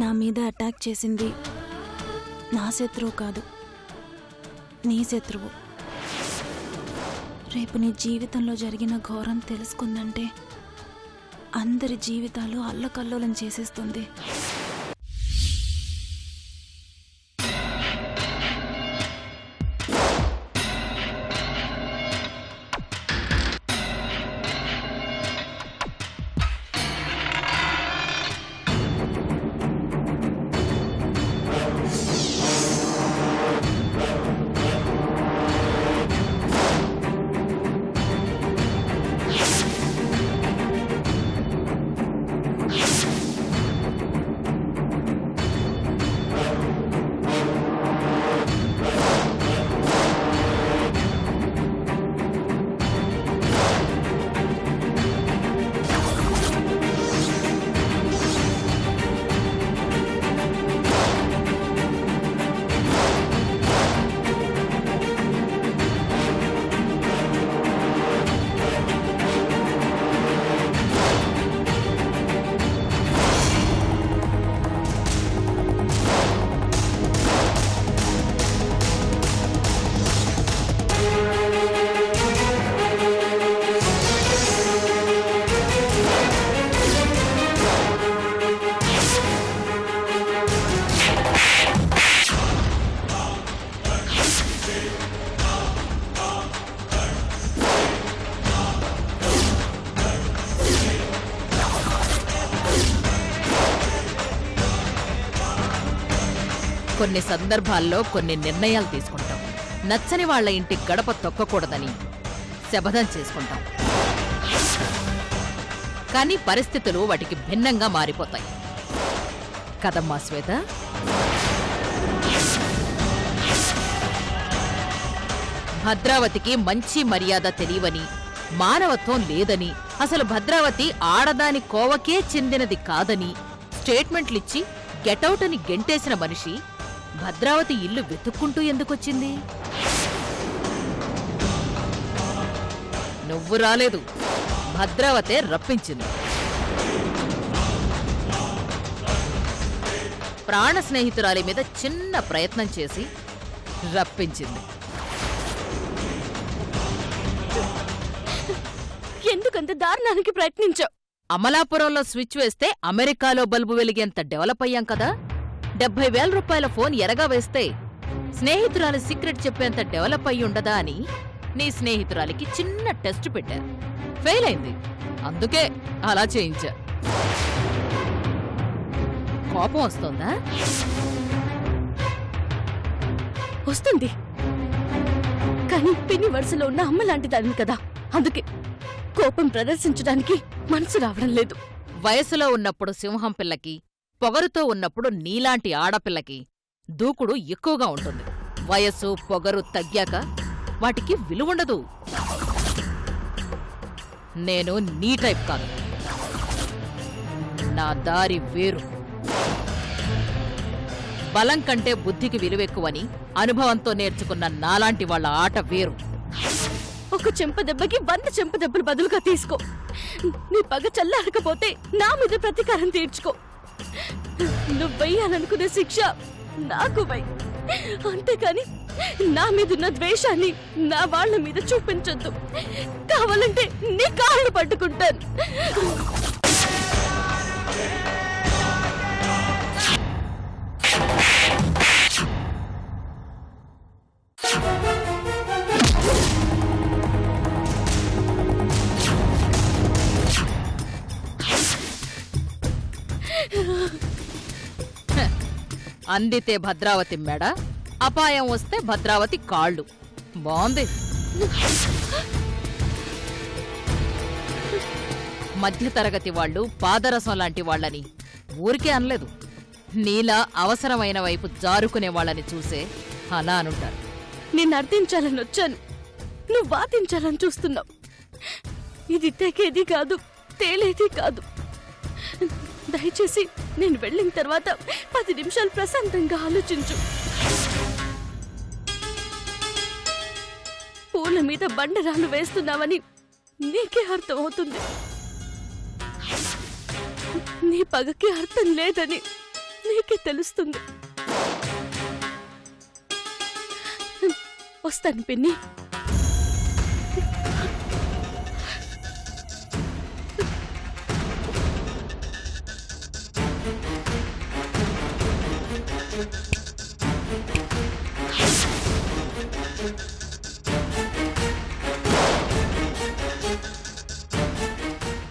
నా మీద అటాక్ చేసింది నా శత్రువు కాదు, నీ శత్రువు. రేపు నీ జీవితంలో జరిగిన ఘోరం తెలుసుకుందంటే అందరి జీవితాలు అల్లకల్లోలం చేసేస్తుంది. కొన్ని సందర్భాల్లో కొన్ని నిర్ణయాలు తీసుకుంటాం. నచ్చని వాళ్ల ఇంటి గడప తొక్కకూడదని శపథం చేసుకుంటాం. కానీ పరిస్థితులు వాటికి భిన్నంగా మారిపోతాయి కదమ్మా శ్వేత? భద్రావతికి మంచి మర్యాద తెలియవని, మానవత్వం లేదని, అసలు భద్రావతి ఆడదాని కోవకే చెందినది కాదని స్టేట్మెంట్లిచ్చి గెటౌట్ అని గెంటేసిన మనిషి భద్రావతి ఇల్లు వెతుక్కుంటూ ఎందుకొచ్చింది? నువ్వు రాలేదు, భద్రావతే రప్పించింది. ప్రాణ స్నేహితురాలి మీద చిన్న ప్రయత్నం చేసి రప్పించింది. ఎందుకంత దారుణానికి ప్రయత్నించావు? అమలాపురంలో స్విచ్ వేస్తే అమెరికాలో బల్బు వెలిగేంత డెవలప్ అయ్యాం కదా. 70,000 రూపాయల ఫోన్ ఎరగా వేస్తే స్నేహితురాలి సీక్రెట్ చెప్పేంత డెవలప్ అయ్యి ఉండదా అని నీ స్నేహితురాలికి చిన్న టెస్ట్ పెట్టారు. ఫెయిల్ అయింది, అందుకే అలా చేయించా. కోపం వస్తోందా? వస్తుంది, కానీ పిన్ని వరుసలో ఉన్న అమ్మ లాంటి దాన్ని కదా, అందుకే కోపం ప్రదర్శించడానికి మనసు రావడం లేదు. వయసులో ఉన్నప్పుడు సింహం పిల్లకి, పొగరుతో ఉన్నప్పుడు నీలాంటి ఆడపిల్లకి దూకుడు ఎక్కువగా ఉంటుంది. వయస్సు పొగరు తగ్గాక వాటికి విలువుండదు. నేను నీ టైప్ కాదు, నా దారి వేరు. బలం కంటే బుద్ధికి విలువెక్కువని అనుభవంతో నేర్చుకున్న నాలాంటి వాళ్ల ఆట వేరు. ఒక చెంప దెబ్బకి 100 చెంప దెబ్బలు బదులుగా తీసుకో. నీ పగ చల్లారకపోతే నా మీద ప్రతీకారం తీర్చుకో. నువ్వు వెయ్యాలనుకునే శిక్ష నాకు వెయ్యి, అంతేకాని నా మీదున్న ద్వేషాన్ని నా వాళ్ల మీద చూపించొద్దు. కావాలంటే నీ కాళ్ళు పట్టుకుంటాను. అందితే భద్రావతి మెడ, అపాయం వస్తే భద్రావతి కాళ్ళు. బాగుంది. మధ్యతరగతి వాళ్లు పాదరసం లాంటి వాళ్లని ఊరికే అనలేదు. నీలా అవసరమైన వైపు జారుకునే వాళ్ళని చూసే అలా అనుంటారు. నేను అర్థించాలని వచ్చాను, నువ్వు వాదించాలని చూస్తున్నావు. ఇది తెగేది కాదు, తేలేది కాదు. దయచేసి నేను వెళ్ళిన తర్వాత 10 నిమిషాలు ప్రశాంతంగా ఆలోచించు. పూల మీద బండరాలు వేస్తున్నావని నీకే అర్థమవుతుంది. నీ పగకి అర్థం లేదని నీకే తెలుస్తుంది. వస్తాను పిన్ని.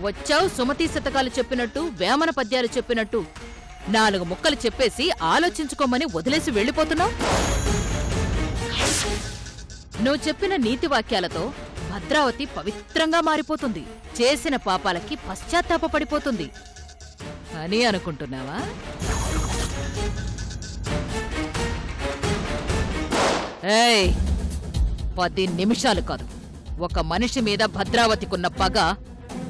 వచ్చావు సుమతి శతకాలు చెప్పినట్టు, వేమన పద్యాలు చెప్పినట్టు 4 ముక్కలు చెప్పేసి ఆలోచించుకోమని వదిలేసి వెళ్ళిపోతున్నావు. నువ్వు చెప్పిన నీతి వాక్యాలతో భద్రావతి పవిత్రంగా మారిపోతుంది, చేసిన పాపాలకి పశ్చాత్తాపపడిపోతుంది అని అనుకుంటున్నావా? ఏయ్, 10 నిమిషాలు కాదు, ఒక మనిషి మీద భద్రావతికున్న పగ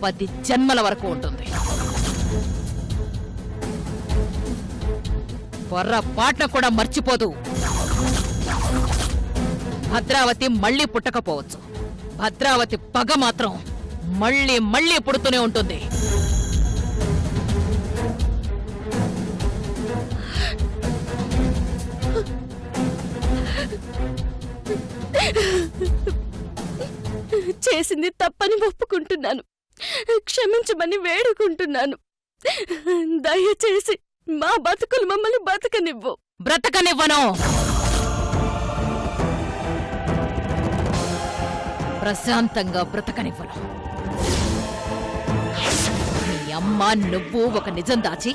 10 జన్మల వరకు ఉంటుంది. పొర్రపాట్న కూడా మర్చిపోదు. భద్రావతి మళ్ళీ పుట్టకపోవచ్చు, భద్రావతి పగ మాత్రం మళ్ళీ మళ్ళీ పుడుతూనే ఉంటుంది. చేసింది తప్పని ఒప్పుకుంటున్నాను, క్షమించమని వేడుకుంటున్నాను. దయచేసి మా బతుకులు మమ్మల్ని బతకనివ్వు. బ్రతకనివ్వను. ప్రశాంతంగా బ్రతకనివ్వను. నీ అమ్మ నువ్వు ఒక నిజం దాచి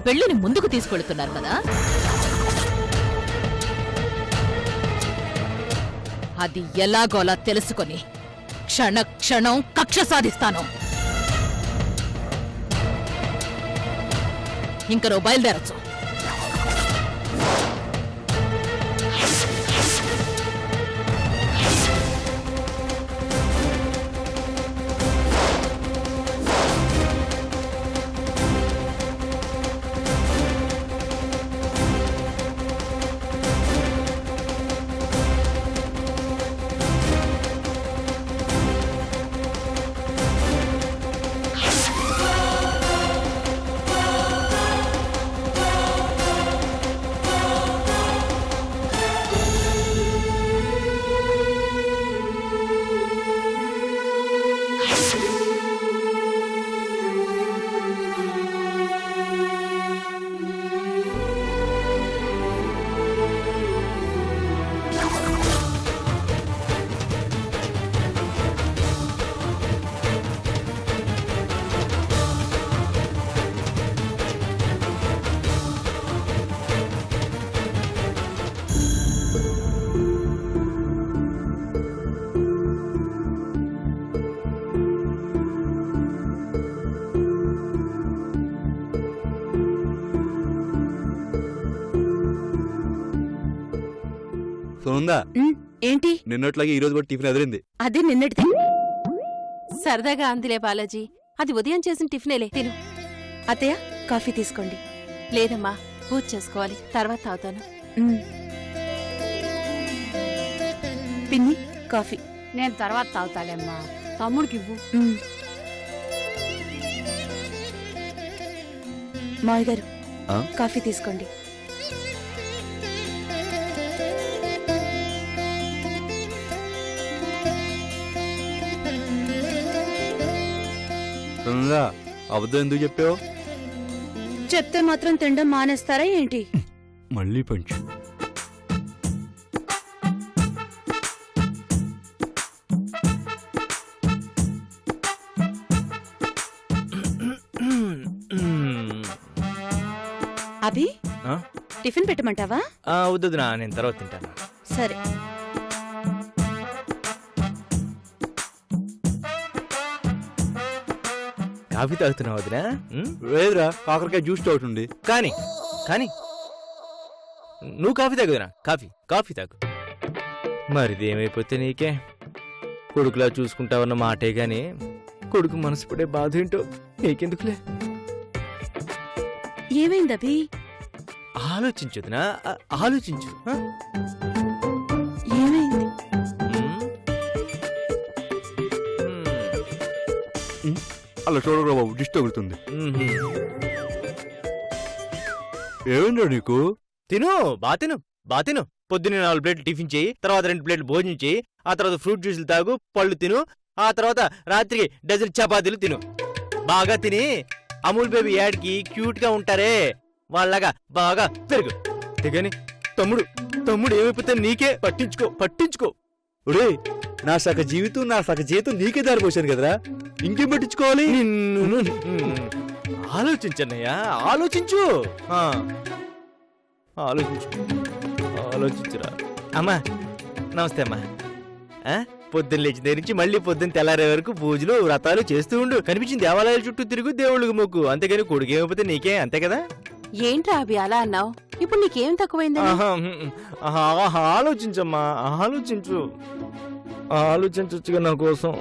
పెళ్లిని ముందుకు తీసుకెళ్తున్నారు కదా, అది ఎలాగోలా తెలుసుకొని క్షణ క్షణం కక్ష సాధిస్తాను. ఇంక నువ్వు బయలుదేరచ్చు. సోనుందా, ఏంటి నిన్నట్లాగే ఈ రోజు కూడా టిఫిన్ ఎదిరింది. అదే నిన్నటిది. సరదాగా అందిలే బాలాజీ, అది ఉదయం చేసిన టిఫినేలే తిను. అత్తయ్య కాఫీ తీసుకోండి. లేదమ్మా, పూజ చేసుకోవాలి, తర్వాత తాగుతాను. పిన్ని కాఫీ. నేను తర్వాత తాగుతాలేమ్మా, తమ్ముడికి ఇవ్వు. మావయ్య గారు ఆ? కాఫీ తీసుకోండి. సోనుందా, అబద్ధం ఎందుకు చెప్పావు? చెప్తే మాత్రం తినడం మానేస్తారా ఏంటి? మళ్ళీ పంచు. అభి, టిఫిన్ పెట్టమంటావా? వద్దునా, నేను తర్వాత తింటాను. సరే. కాఫీ తాగుతున్నావు వదినా? లేదురా, కాకరకాయ జ్యూస్ తాగుతుంది. కానీ కానీ నువ్వు కాఫీ తాగుదునా? కాఫీ తాగు. మరిది ఏమైపోతే నీకే, కొడుకులా చూసుకుంటావన్న మాటే గాని కొడుకు మనసు పడే బాధ ఏంటో నీకెందుకులే. ఏమైంది అభి? ఆలోచించుదినా, ఆలోచించు. ఏమైంది? అలా చూడరా బాబు, దిష్టి తగులుతుంది. ఏమైందా నీకు? తిను బా తిను పొద్దున్నే 4 ప్లేట్లు టిఫిన్ చేయి, తర్వాత 2 ప్లేట్లు భోజనం చేయి, ఆ తర్వాత ఫ్రూట్ జ్యూసులు తాగు, పళ్ళు తిను, ఆ తర్వాత రాత్రికి డజన్ చపాతీలు తిను. బాగా తిని అమూల్ బేబీ యాడ్కి క్యూట్ గా ఉంటారే వాళ్ళగా బాగా పెరుగు. తెగని తమ్ముడు ఏమైపోతే నీకే పట్టించుకో. ఒరే, నా సగ జీవితం నా సగ జీవితం నీకే దారిపోసాను కదరా, ఇంకేం పట్టించుకోవాలి? ఆలోచించన్నయ్యా, ఆలోచించురా. అమ్మా నమస్తే అమ్మా. పొద్దున్న లేచిన దగ్గర నుంచి మళ్ళీ పొద్దున్న తెల్లారే వరకు పూజలు వ్రతాలు చేస్తూ ఉండు. కనిపించిన దేవాలయాల చుట్టూ తిరుగు, దేవుళ్ళకి మొక్కు, అంతేగాని కొడుకు ఏమైపోతే నీకే, అంతే కదా. ఏంట్రా అభి అలా అన్నావు? ఇప్పుడు నీకేం తక్కువైందని? ఆలోచించమ్మా, ఆలోచించొచ్చుగా నా కోసం.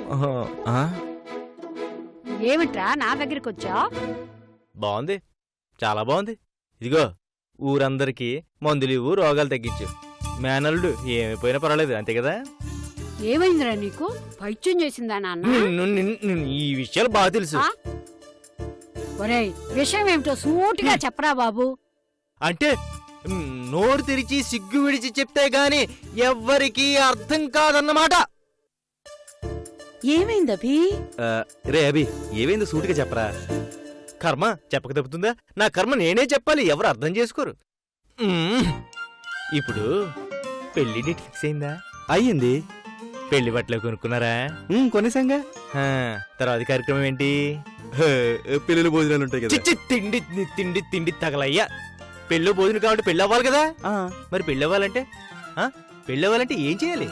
ఏమిట్రా నా దగ్గరికి వచ్చా? బాగుంది, చాలా బాగుంది. ఇదిగో ఊరందరికీ మందులివ్వు, రోగాలు తగ్గించు. మేనల్లుడు ఏమైపోయినా పర్వాలేదు, అంతే కదా. ఏమైందిరా నీకు? పైత్యం చేసిందా నాన్న? ఈ విషయాలు బాగా తెలుసు. ఒరేయ్, విషయం ఏమిటో సూటిగా చెప్పరా బాబు. అంటే నోరు తెరిచి సిగ్గు విడిచి చెప్తే గాని ఎవ్వరికీ అర్థం కాదన్నమాట. ఏమైంది అభి? రే అభి, ఏమైందో సూటిగా చెప్పరా. కర్మ చెప్పక తప్పుతుందా? నా కర్మ నేనే చెప్పాలి, ఎవరు అర్థం చేసుకోరు. ఇప్పుడు పెళ్లి డేట్ ఫిక్స్ అయిందా? అయ్యింది. పెళ్లి బట్టలు కొనుక్కున్నారా? కొనేసాంగా. తర్వాత కార్యక్రమం ఏంటి? పిల్లలు భోజనాలు ఉంటాయి కదా. చిచ్చి తిండి తగలయ్యా. పెళ్ళి భోజనం కాబట్టి పెళ్ళి అవ్వాలి కదా. మరి పెళ్ళి అవ్వాలంటే ఏం చేయాలి?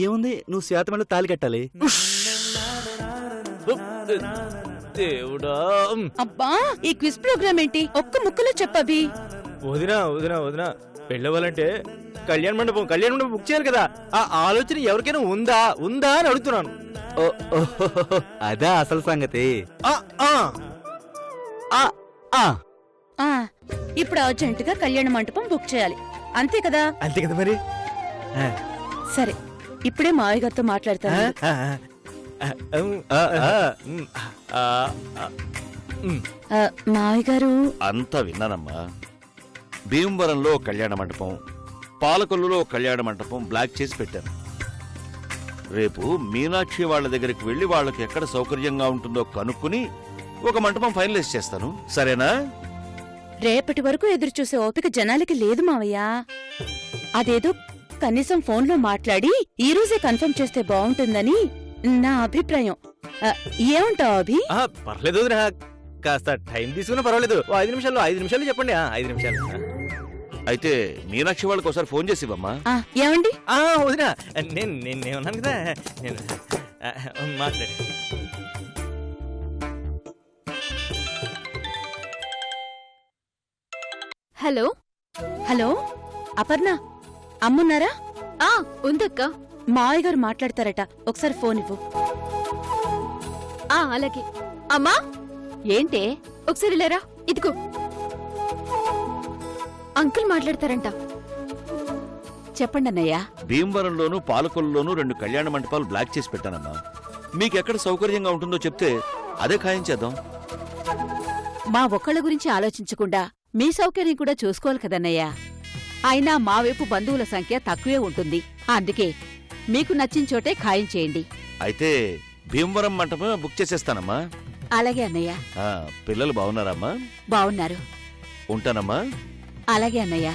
ఏముంది, నువ్వు శాతమేళ తాలి కట్టాలి. దేవుడా, అబ్బా, ఈ క్విజ్ ప్రోగ్రామ్ ఏంటి? ఒక్క ముక్కలో చెప్పవి. వదినా పెళ్ళవ్వాలంటే కళ్యాణ మండపం బుక్ చేయాలి కదా. ఆ ఆలోచన ఎవరికైనా ఉందా అని అడుగుతున్నాను. అదా అసలు సంగతి. ఇప్పుడు అర్జెంట్ గా కళ్యాణ మంటపం బుక్ చేయాలి, అంతే కదా? అంతే కదా మరి. సరే, ఇప్పుడే మావయ్య గారితో మాట్లాడతాను. మావయ్య గారు, అంతా విన్నానమ్మా. భీమవరంలో కళ్యాణ మండపం, పాలకొల్లులో కళ్యాణ మండపం బ్లాక్ చేసి పెట్టాను. రేపు మీనాక్షి వాళ్ళ దగ్గరికి వెళ్లి వాళ్ళకి ఎక్కడ సౌకర్యంగా ఉంటుందో కనుక్కుని ఒక మంటపం ఫైనలైజ్ చేస్తాను, సరేనా? రేపటి వరకు ఎదురు చూసే ఓపిక జనాలకి లేదు మావయ్య. అదేదో కనీసం ఫోన్లో మాట్లాడి ఈ రోజే కన్ఫర్మ్ చేస్తే బాగుంటుందని నా అభిప్రాయం. ఏమంటావు అభి? పర్లేదు వదినా, కాస్త టైం తీసుకున్నా పర్వాలేదు. 5 నిమిషాలు చెప్పండి. 5 నిమిషాలు. అయితే మీనాక్షి వాళ్ళకి ఒకసారి ఫోన్ చేసి ఇవ్వమ్మా. ఏమండి? వదినా, నేనున్నాను కదా, నేను మాట్లాడి. హలో అపర్ణ, అమ్మున్నారా? ఉందక్క. మావయ్య గారు మాట్లాడతారట, ఒకసారి ఫోన్ ఇవ్వు. అలాగే. అమ్మా, ఏంటే? ఒకసారి లేరా, ఇదిగో. అంకుల్ మాట్లాడతారంట. చెప్పండి అన్నయ్య. భీమవరంలోను పాలకొల్లులోను 2 కళ్యాణ మండపాలు బ్లాక్ చేసి పెట్టానమ్మా. మీకెక్కడ సౌకర్యంగా ఉంటుందో చెప్తే అదే ఖాయం చేద్దాం. మా ఒక్కళ్ళ గురించి ఆలోచించకుండా మీ సౌకర్యం కూడా చూసుకోవాలి కదన్నయ్య. అయినా మా వైపు బంధువుల సంఖ్య తక్కువే ఉంటుంది, అందుకే మీకు నచ్చిన చోటే ఖాయం చేయండి. అయితే భీమవరం మంటపం బుక్ చేసేస్తానమ్మా. అలాగే అన్నయ్య. పిల్లలు బాగున్నారమ్మా? బావున్నారు. ఉంటానమ్మా. అలాగే అన్నయ్య.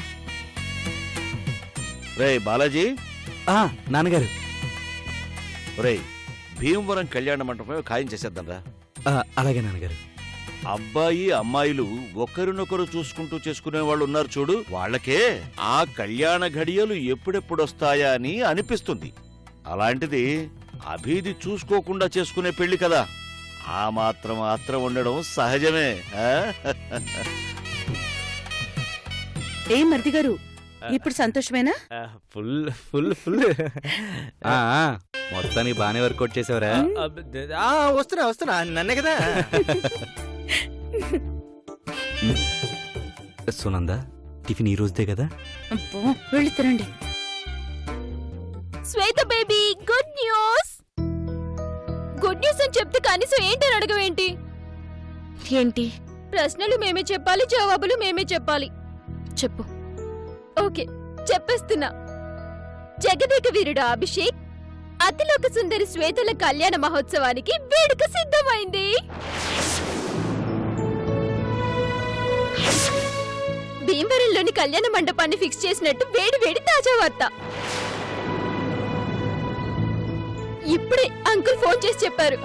రే బాలాజీ. నాన్నగారు. రే, భీమవరం కళ్యాణ మంటపం ఖాయం చేసేద్దాంరా. అలాగే నాన్నగారు. అబ్బాయి అమ్మాయిలు ఒకరినొకరు చూసుకుంటూ చేసుకునే వాళ్ళు ఉన్నారు చూడు, వాళ్ళకే ఆ కళ్యాణ ఘడియలు ఎప్పుడెప్పుడొస్తాయా అని అనిపిస్తుంది. అలాంటిది అభిది చూసుకోకుండా చేసుకునే పెళ్లి కదా, ఆ మాత్రం ఆత్రం ఉండడం సహజమే. ఏ మరిది గారు, ఇప్పుడు సంతోషమేనా? ఫుల్. మొత్తానికి బానే వర్కౌట్ చేసావరా? వస్తున్నా నన్నే కదా. సునందా, టిఫిన్ ఈ రోజుదే కదా? అబ్బో, వెళ్ళి తినండి. శ్వేత బేబీ, గుడ్ న్యూస్ అని చెప్తే కనీసం ఏంటని అడగవేంటి? ఏంటి ప్రశ్నలు మేమే చెప్పాలి, జవాబులు మేమే చెప్పాలి. చెప్పు. ఓకే, చెప్పేస్తున్నా. జగదేక వీరుడు అభిషేక్, అతిలోక సుందరి శ్వేతల కళ్యాణ మహోత్సవానికి వేడుక సిద్ధమైంది. భీమవరంలోని కళ్యాణ మండపాన్ని ఫిక్స్ చేసినట్టు వేడి వేడి తాజా వార్త. ఇప్పుడే అంకుల్ ఫోన్ చేసి చెప్పారు.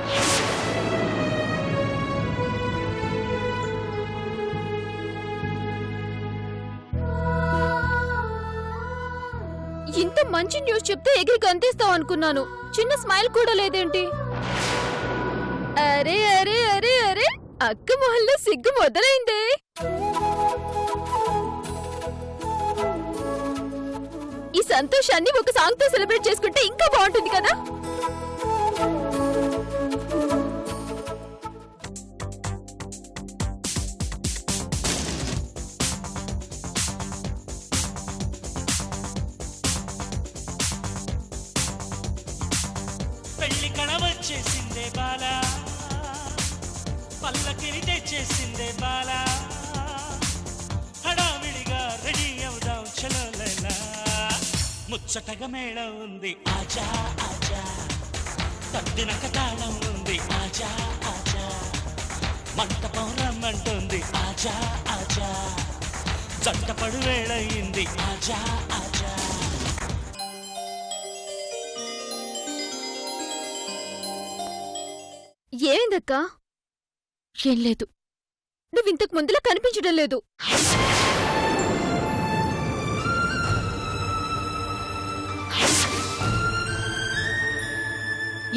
ఇంత మంచి న్యూస్ చెప్తే ఎగిరి గంతేస్తావు అనుకున్నాను. చిన్న స్మైల్ కూడా లేదేంటి? అరే అరే అరే అరే, అక్క మొహంలో సిగ్గు మొదలైందే. ఈ సంతోషాన్ని ఒక సాంగ్ తో సెలబ్రేట్ చేసుకుంటే ఇంకా బాగుంటుంది కదా. పెళ్లి కణవచ్చేసిందే బాలా, పల్లకిని తెచ్చేసిందే బాలా, హడావిడిగా రెడీ అవుదాం చలో లైలా. ముచ్చటగా మేళం ఉంది ఆజా ఆజా, తద్దినక తాళం ఉంది ఆజా ఆజా, మంటపం రమ్మంటుంది ఆజా ఆజా, జంటపడు వేళయింది ఆజా ఆజా. ఏమైందక్కా? ఏం లేదు, నువ్వింతకు ముందులా కనిపించడం లేదు.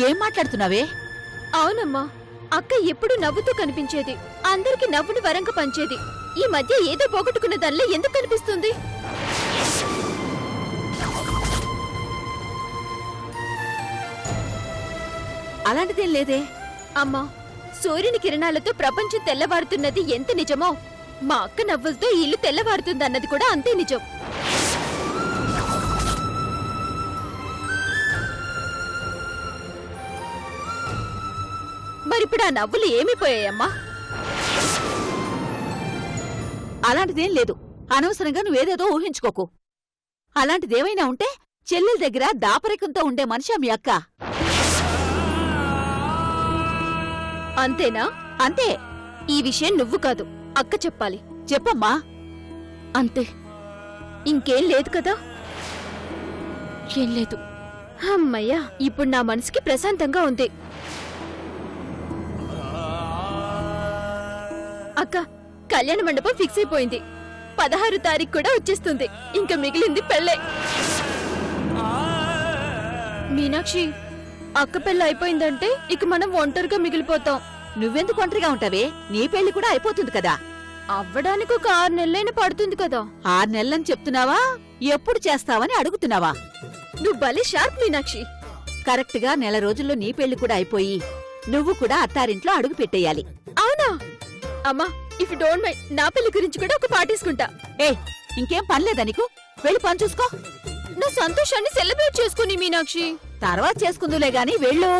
ఏం మాట్లాడుతున్నావే? అవునమ్మా, అక్క ఎప్పుడు నవ్వుతూ కనిపించేది, అందరికి నవ్వుని వరంగా పంచేది. ఈ మధ్య ఏదో పోగొట్టుకున్న దానిలో ఎందుకు కనిపిస్తుంది? అలాంటిదేం లేదే. అమ్మా, సూర్యుని కిరణాలతో ప్రపంచం తెల్లవారుతున్నది ఎంత నిజమో, మా అక్క నవ్వులతో ఈ ఇల్లు తెల్లవారుతుందన్నది కూడా అంతే నిజం. మరిప్పుడు ఆ నవ్వులు ఏమైపోయాయమ్మా? అలాంటిదేం లేదు. అనవసరంగా నువ్వేదేదో ఊహించుకోకు. అలాంటిదేమైనా ఉంటే చెల్లెల దగ్గర దాపరికంతో ఉండే మనిషి మీ అక్క. అంతేనా? అంతే. ఈ విషయం నువ్వు కాదు, అక్క చెప్పాలి. చెప్పమ్మా. అంతే, ఇంకేం లేదు కదా? ఏం లేదు. అమ్మయ్యా, ఇప్పుడు నా మనసుకి ప్రశాంతంగా ఉంది. అక్క, కళ్యాణ మండపం ఫిక్స్ అయిపోయింది. 16 తారీఖు కూడా వచ్చేస్తుంది. ఇంకా మిగిలింది పెళ్ళే. మీనాక్షి, అక్క పెళ్ళి అయిపోయిందంటే ఇక మనం ఒంటరిగా మిగిలిపోతాం. నువ్వెందుకు ఒంటరిగా ఉంటావే? నీ పెళ్లి కూడా అయిపోతుంది కదా. అవ్వడానికి ఒక 6 నెలలైనా పడుతుంది కదా. 6 నెలలని చెప్తున్నావా? ఎప్పుడు చేస్తావని అడుగుతున్నావా? నువ్వు భలే షార్ప్ మీనాక్షి. కరెక్ట్ గా నెల రోజుల్లో నీ పెళ్లి కూడా అయిపోయి నువ్వు కూడా అత్తారింట్లో అడుగు పెట్టేయాలి. అవునా? అమ్మా, ఇఫ్ యు డోంట్ మైండ్, నా పెళ్లి గురించి కూడా ఒక పాటేసుకుంటా. ఏ, ఇంకేం పనిలేదా నీకు? వెళ్ళి పని చూసుకో. నా సంతోషాన్ని సెలబ్రేట్ చేసుకుని మీనాక్షి. తర్వాత చేసుకుందులే గాని వెళ్ళు.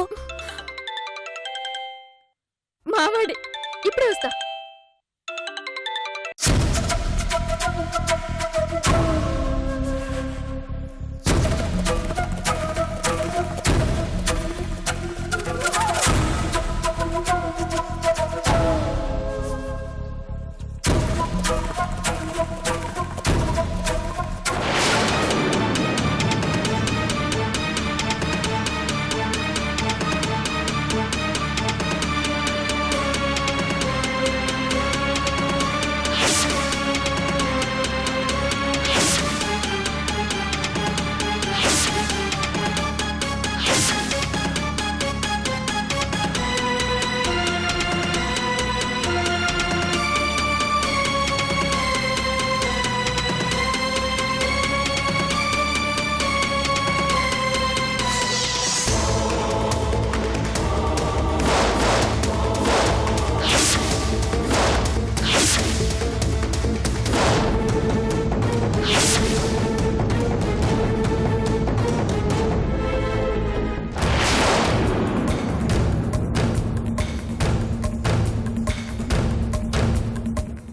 మావాడి, ఇప్పుడే వస్తా.